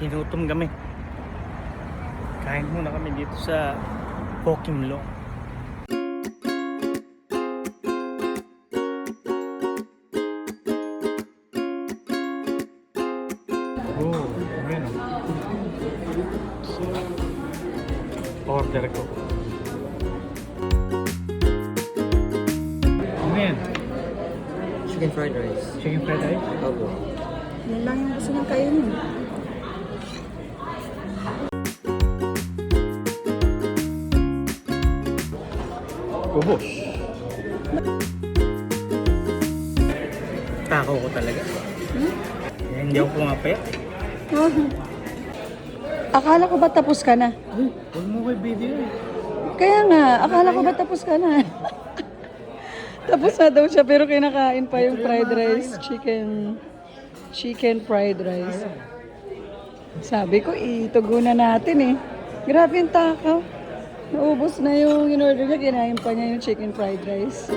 Ginutom kami. Kain muna kami dito sa Pokimlo. Oh, ayan o. So, order ko. Ano yan? Chicken fried rice. Chicken fried rice? Opo. Yan lang yung gusto niyang kainin. Ubos. Takaw ko talaga. Hindi ako pumapayat. Akala ko ba tapos ka na? Ay, huwag mo kay video eh. Kaya nga, akala ko ba tapos ka na? Tapos na daw siya pero kinakain pa yung fried rice, chicken fried rice. Sabi ko, itugunan natin eh. Grabe yung takaw. Naubos na yung in-order niya, kinain pa niya yung chicken fried rice.